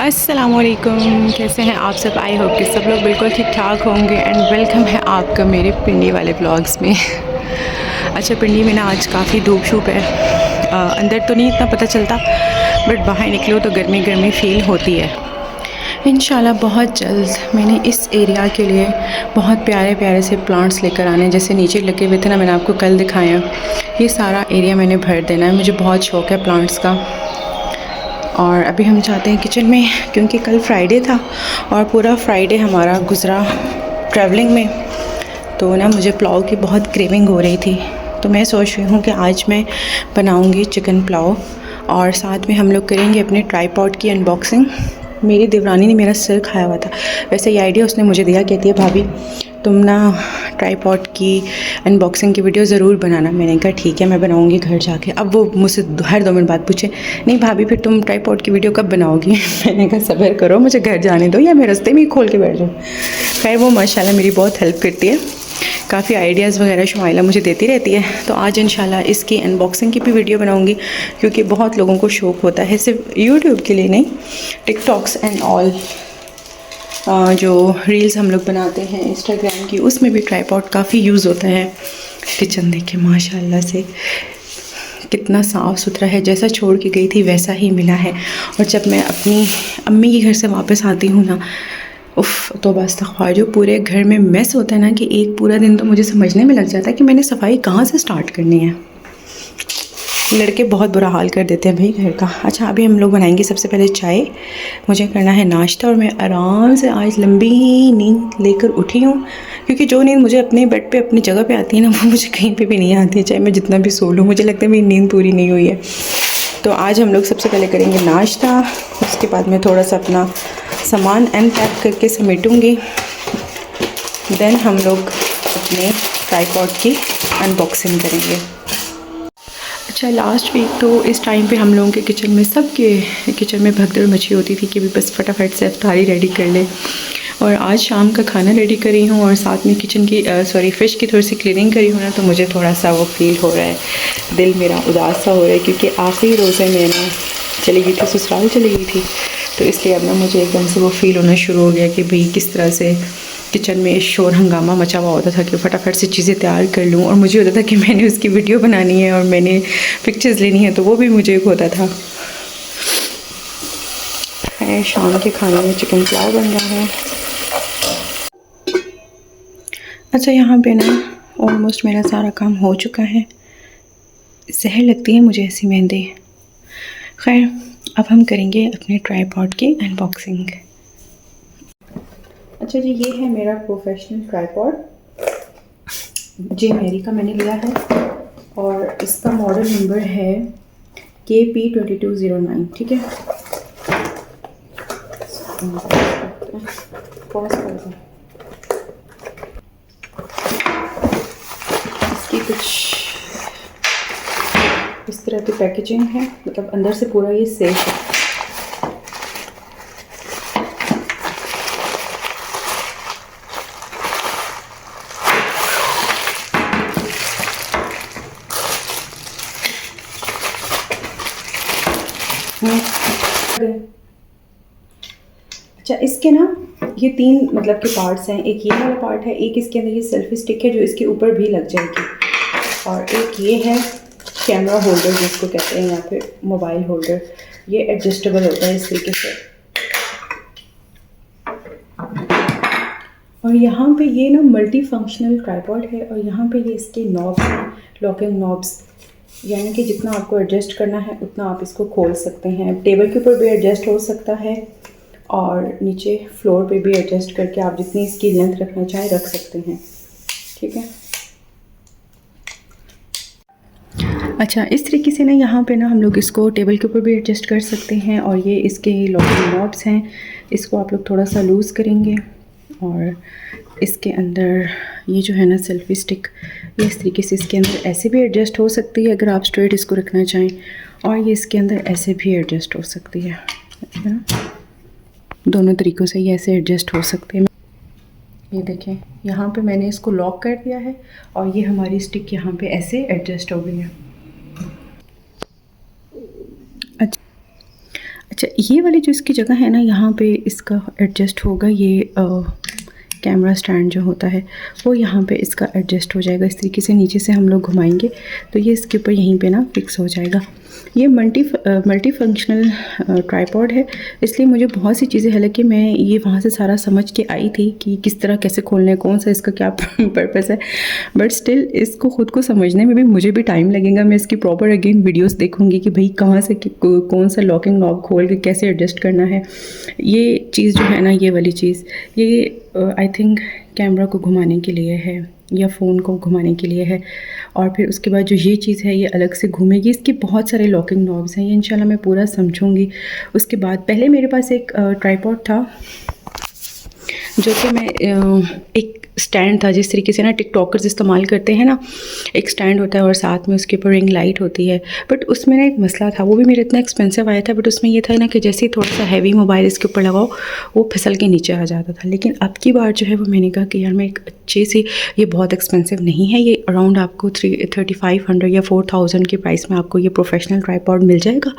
अस्सलामुअलैकुम, कैसे हैं आप सब। आई होप कि सब लोग बिल्कुल ठीक ठाक होंगे एंड वेलकम है आपका मेरे पिंडी वाले व्लॉग्स में। अच्छा, पिंडी में ना आज काफ़ी धूप शूप है। अंदर तो नहीं इतना पता चलता, बट बाहर निकलो तो गर्मी गर्मी फ़ील होती है। इंशाल्लाह बहुत जल्द मैंने इस एरिया के लिए बहुत प्यारे प्यारे से प्लांट्स लेकर आने, जैसे नीचे लगे हुए थे ना, मैंने आपको कल दिखाया। ये सारा एरिया मैंने भर देना है, मुझे बहुत शौक़ है प्लांट्स का। और अभी हम जाते हैं किचन में, क्योंकि कल फ्राइडे था और पूरा फ्राइडे हमारा गुज़रा ट्रैवलिंग में। तो ना मुझे पुलाव की बहुत क्रेविंग हो रही थी, तो मैं सोच रही हूँ कि आज मैं बनाऊँगी चिकन पुलाव और साथ में हम लोग करेंगे अपने ट्राईपॉड की अनबॉक्सिंग। मेरी देवरानी ने मेरा सिर खाया हुआ था, वैसे ये आइडिया उसने मुझे दिया, कहती है भाभी तुम ना ट्राईपॉड की अनबॉक्सिंग की वीडियो ज़रूर बनाना। मैंने कहा ठीक है, मैं बनाऊंगी घर जाके। अब वो मुझसे हर 2 मिनट बाद पूछे, नहीं भाभी फिर तुम ट्राईपॉड की वीडियो कब बनाओगी? मैंने कहा सब्र करो, मुझे घर जाने दो या मैं रास्ते में ही खोल के बैठ जाऊँ। खैर वो माशाल्लाह मेरी बहुत हेल्प करती है, काफ़ी आइडियाज़ वगैरह शुमाइला मुझे देती रहती है। तो आज इंशाल्लाह इसकी अनबॉक्सिंग की भी वीडियो बनाऊंगी, क्योंकि बहुत लोगों को शौक़ होता है, सिर्फ यूट्यूब के लिए नहीं, टिकटॉक्स एंड ऑल जो रील्स हम लोग बनाते हैं इंस्टाग्राम की, उसमें भी ट्राईपॉड काफ़ी यूज़ होता है। किचन देखिए माशाल्लाह से कितना साफ़ सुथरा है, जैसा छोड़ के गई थी वैसा ही मिला है। और जब मैं अपनी अम्मी के घर से वापस आती हूँ ना, उफ़ तो बस तख्वार, जो पूरे घर में मेस होता है ना, कि एक पूरा दिन तो मुझे समझने में लग जाता है कि मैंने सफाई कहाँ से स्टार्ट करनी है। लड़के बहुत बुरा हाल कर देते हैं भाई घर का। अच्छा, अभी हम लोग बनाएंगे सबसे पहले चाय, मुझे करना है नाश्ता। और मैं आराम से आज लंबी नींद लेकर उठी हूँ, क्योंकि जो नींद मुझे अपने बेड पे अपनी जगह पे आती है ना, वो मुझे कहीं पे भी नहीं आती है, चाहे मैं जितना भी सो लूँ। मुझे लगता है मेरी नींद पूरी नहीं हुई है। तो आज हम लोग सबसे पहले करेंगे नाश्ता, उसके बाद मैं थोड़ा सा अपना सामान अनपैक करके समेटूँगी। देन हम लोग अपने ट्राईपॉड की अनबॉक्सिंग करेंगे। अच्छा, लास्ट वीक तो इस टाइम पे हम लोगों के किचन में, सबके किचन में भगदड़ मची होती थी कि भी बस फटाफट से इफ्तारी रेडी कर ले। और आज शाम का खाना रेडी करी हूँ और साथ में किचन की फ़िश की थोड़ी सी क्लीनिंग करी हूँ ना, तो मुझे थोड़ा सा वो फील हो रहा है, दिल मेरा उदास सा हो रहा है, क्योंकि आखिरी रोज़े में ना चली गई थी, ससुराल चली गई थी। तो इसलिए अब ना मुझे एकदम से वो फील होना शुरू हो गया कि भाई किस तरह से किचन में शोर हंगामा मचा हुआ होता था कि फटाफट से चीज़ें तैयार कर लूँ। और मुझे होता था कि मैंने उसकी वीडियो बनानी है और मैंने पिक्चर्स लेनी है, तो वो भी मुझे एक होता था। शाम के खाने में चिकन पुलाव बन रहा है। अच्छा, यहाँ पे ना ऑलमोस्ट मेरा सारा काम हो चुका है। जहर लगती है मुझे ऐसी मेहंदी। खैर, अब हम करेंगे अपने ट्राईपॉड की अनबॉक्सिंग। अच्छा जी, ये है मेरा प्रोफेशनल ट्राईपॉड, जे मेरी का मैंने लिया है, और इसका मॉडल नंबर है KP2209। ठीक है, पॉज कर दो। इसकी कुछ इस तरह की पैकेजिंग है, मतलब अंदर से पूरा ये सेफ है। अच्छा, इसके ना ये 3 मतलब के पार्ट्स हैं। एक ये वाला पार्ट है, एक इसके अंदर ये सेल्फी स्टिक है जो इसके ऊपर भी लग जाएगी, और एक ये है कैमरा होल्डर जिसको कहते हैं, या फिर मोबाइल होल्डर। ये एडजस्टेबल होता है इस तरीके से। और यहाँ पे ये ना मल्टी फंक्शनल ट्राईपॉड है, और यहाँ पे ये इसके नॉब्स हैं, लॉकिंग नॉब्स, यानी कि जितना आपको एडजस्ट करना है उतना आप इसको खोल सकते हैं। टेबल के ऊपर भी एडजस्ट हो सकता है और नीचे फ्लोर पे भी एडजस्ट करके आप जितनी इसकी लेंथ रखना चाहें रख सकते हैं। ठीक है। अच्छा, इस तरीके से ना यहाँ पे ना हम लोग इसको टेबल के ऊपर भी एडजस्ट कर सकते हैं। और ये इसके लॉकिंग नॉब्स हैं, इसको आप लोग थोड़ा सा लूज़ करेंगे और इसके अंदर ये जो है ना सेल्फी स्टिक, ये इस तरीके से इसके अंदर ऐसे भी एडजस्ट हो सकती है अगर आप स्ट्रेट इसको रखना चाहें, और ये इसके अंदर ऐसे भी एडजस्ट हो सकती है। दोनों तरीक़ों से ये ऐसे एडजस्ट हो सकते हैं। ये देखें, यहाँ पे मैंने इसको लॉक कर दिया है और ये हमारी स्टिक यहाँ पे ऐसे एडजस्ट हो गई है। अच्छा, ये वाली जो इसकी जगह है ना, यहाँ पे इसका एडजस्ट होगा, ये कैमरा स्टैंड जो होता है वो यहाँ पे इसका एडजस्ट हो जाएगा। इस तरीके से नीचे से हम लोग घुमाएंगे तो ये इसके ऊपर यहीं पे ना फिक्स हो जाएगा। ये मल्टी फंक्शनल ट्राइपॉड है, इसलिए मुझे बहुत सी चीज़ें, हालांकि मैं ये वहाँ से सारा समझ के आई थी कि किस तरह कैसे खोलना है, कौन सा इसका क्या पर्पस है, बट स्टिल इसको ख़ुद को समझने में भी मुझे भी टाइम लगेगा। मैं इसकी प्रॉपर अगेन वीडियोस देखूंगी कि भाई कहाँ से कौन सा लॉकिंग नॉब खोल के कैसे एडजस्ट करना है। ये चीज़ जो है ना, ये वाली चीज़, ये आई थिंक कैमरा को घुमाने के लिए है या फ़ोन को घुमाने के लिए है। और फिर उसके बाद जो ये चीज़ है ये अलग से घूमेगी। इसके बहुत सारे लॉकिंग नॉब्स हैं, ये इंशाल्लाह मैं पूरा समझूंगी। उसके बाद पहले मेरे पास एक ट्राइपॉड था जो कि मैं एक स्टैंड था, जिस तरीके से ना टिकटॉकर्स इस्तेमाल करते हैं ना, एक स्टैंड होता है और साथ में उसके ऊपर रिंग लाइट होती है। बट उसमें ना एक मसला था, वो भी मेरा इतना एक्सपेंसिव आया था, बट उसमें ये था ना कि जैसे ही थोड़ा सा हैवी मोबाइल इसके ऊपर लगाओ वो फिसल के नीचे आ जाता था। लेकिन अब की बार जो है वो मैंने कहा कि यार मैं एक अच्छी सी, ये बहुत एक्सपेंसिव नहीं है, ये अराउंड आपको 3500 या 4000 के प्राइस में आपको ये प्रोफेशनल ट्राइपॉड मिल जाएगा।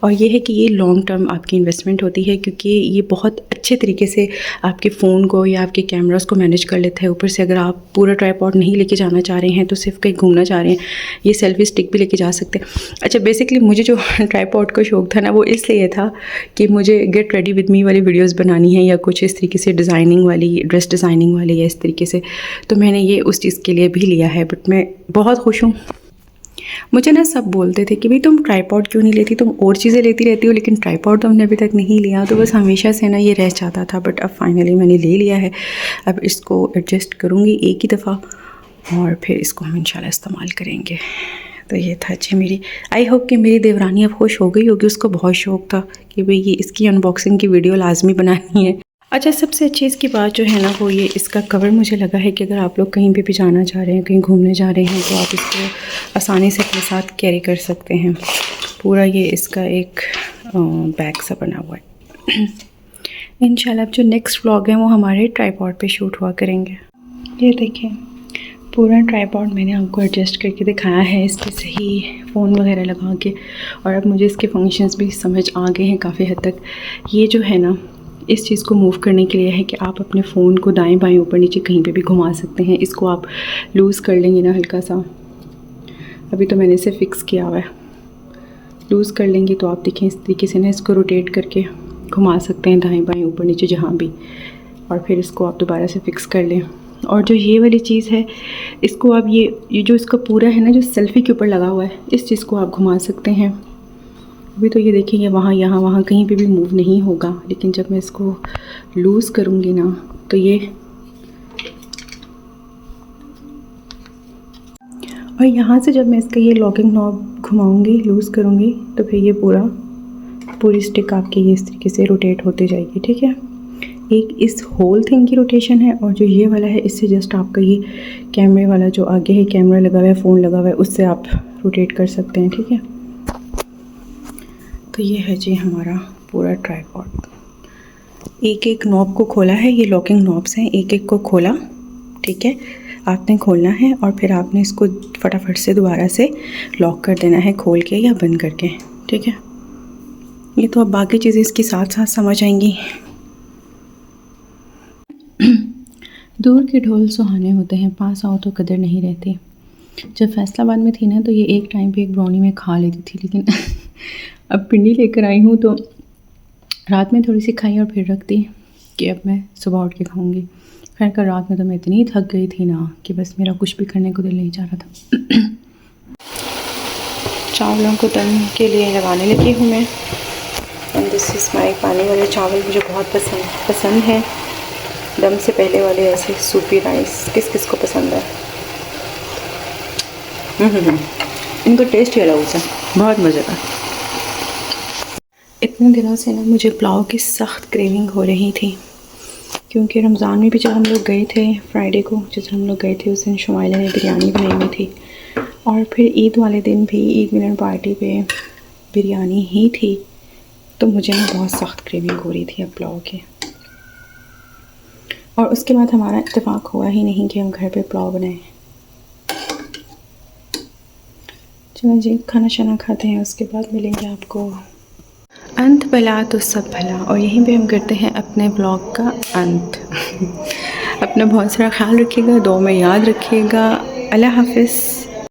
और ये है कि ये लॉन्ग टर्म आपकी इन्वेस्टमेंट होती है, क्योंकि ये बहुत अच्छे तरीके से आपके फ़ोन को या आपके कैमरास को मैनेज कर लेता है। ऊपर से अगर आप पूरा ट्राइपॉड नहीं लेके जाना चाह रहे हैं, तो सिर्फ कहीं घूमना चाह रहे हैं, ये सेल्फी स्टिक भी लेके जा सकते हैं। अच्छा, बेसिकली मुझे जो ट्राइपॉड का शौक़ था ना, वो इसलिए था कि मुझे गेट रेडी विद मी वाली वीडियोस बनानी है, या कुछ इस तरीके से डिज़ाइनिंग वाली, ड्रेस डिज़ाइनिंग वाली, या इस तरीके से, तो मैंने ये उस चीज़ के लिए भी लिया है। बट मैं बहुत खुश हूँ। मुझे ना सब बोलते थे कि भाई तुम ट्राइपॉड क्यों नहीं लेती, तुम और चीज़ें लेती रहती हो, लेकिन ट्राइपॉड तो हमने अभी तक नहीं लिया। तो बस हमेशा से ना ये रह जाता था, बट अब फाइनली मैंने ले लिया है। अब इसको एडजस्ट करूँगी एक ही दफ़ा और फिर इसको हम इंशाल्लाह इस्तेमाल करेंगे। तो ये था जी मेरी, आई होप कि मेरी देवरानी अब खुश हो गई होगी। उसको बहुत शौक़ था कि भाई ये इसकी अनबॉक्सिंग की वीडियो लाजमी बनानी है। अच्छा, सबसे अच्छी इसकी बात जो है ना, वो ये इसका कवर मुझे लगा है कि अगर आप लोग कहीं पे भी जाना चाह रहे हैं, कहीं घूमने जा रहे हैं, तो आप इसको आसानी से अपने साथ कैरी कर सकते हैं। पूरा ये इसका एक बैग सा बना हुआ है। इंशाल्लाह अब जो नेक्स्ट व्लॉग है वो हमारे ट्राइपॉड पे शूट हुआ करेंगे। ये देखें, पूरा ट्राइपॉड मैंने आपको एडजस्ट करके दिखाया है, इस पर सही फ़ोन वगैरह लगा के। और अब मुझे इसके फंक्शंस भी समझ आ गए हैं काफ़ी हद तक। ये जो है ना, इस चीज़ को मूव करने के लिए है कि आप अपने फ़ोन को दाएं बाएं ऊपर नीचे कहीं पे भी घुमा सकते हैं। इसको आप लूज़ कर लेंगे ना हल्का सा, अभी तो मैंने इसे फ़िक्स किया हुआ है, लूज़ कर लेंगे तो आप देखें इस तरीके से ना इसको रोटेट करके घुमा सकते हैं दाएं बाएं ऊपर नीचे जहाँ भी, और फिर इसको आप दोबारा से फ़िक्स कर लें। और जो ये वाली चीज़ है, इसको आप ये जो इसका पूरा है ना, जो सेल्फ़ी के ऊपर लगा हुआ है, इस चीज़ को आप घुमा सकते हैं। अभी तो ये देखेंगे वहाँ यहाँ वहाँ कहीं पे भी मूव नहीं होगा, लेकिन जब मैं इसको लूज़ करूँगी ना, तो ये, और यहाँ से जब मैं इसका ये लॉकिंग नॉब घुमाऊँगी, लूज़ करूँगी, तो फिर ये पूरी स्टिक आपकी ये इस तरीके से रोटेट होते जाएगी। ठीक है, एक इस होल थिंग की रोटेशन है, और जो ये वाला है इससे जस्ट आपका ये कैमरे वाला जो आगे है, कैमरा लगा हुआ है, फ़ोन लगा हुआ है, उससे आप रोटेट कर सकते हैं। ठीक है, तो ये है जी हमारा पूरा ट्राइपॉड। एक एक नॉब को खोला है, ये लॉकिंग नॉब्स हैं, एक एक को खोला। ठीक है, आपने खोलना है और फिर आपने इसको फटाफट से दोबारा से लॉक कर देना है, खोल के या बंद करके। ठीक है, ये तो अब बाकी चीज़ें इसके साथ साथ समझ आएंगी। दूर के ढोल सुहाने होते हैं, पास आओ तो कदर नहीं रहती। जब फैसलाबाद में थी ना, तो ये एक टाइम पे एक ब्राउनी में खा लेती थी, लेकिन अब पिंडी लेकर आई हूँ तो रात में थोड़ी सी खाई और फिर रख दी कि अब मैं सुबह उठ के खाऊँगी। खैर कल रात में तो मैं इतनी थक गई थी ना कि बस मेरा कुछ भी करने को दिल नहीं चाह रहा था। चावलों को दम के लिए लगाने लगी हूँ मैं। एंड दिस इज़ माई पानी वाले चावल, मुझे बहुत पसंद है। दम से पहले वाले ऐसे सूपी राइस किस किस को पसंद है। इनका टेस्ट ही अलग है, बहुत मज़े का। इतने दिनों से ना मुझे पुलाव की सख्त क्रेविंग हो रही थी, क्योंकि रमज़ान में भी जब हम लोग गए थे, फ्राइडे को जिस दिन हम लोग गए थे, उस दिन शुमाइला ने बिरयानी बनाई हुई थी, और फिर ईद वाले दिन भी ईद मिलन पार्टी पे बिरयानी ही थी। तो मुझे ना बहुत सख्त क्रेविंग हो रही थी अब पुलाव की। और उसके बाद हमारा इत्तेफाक हुआ ही नहीं कि हम घर पे पुलाव बनाएं। चलो जी, खाना शाना खाते हैं, उसके बाद मिलेंगे आपको। अंत भला तो सब भला, और यहीं पे हम करते हैं अपने ब्लॉग का अंत। अपना बहुत सारा ख्याल रखिएगा, दुआ में याद रखिएगा। अल्लाह हाफ़िज़।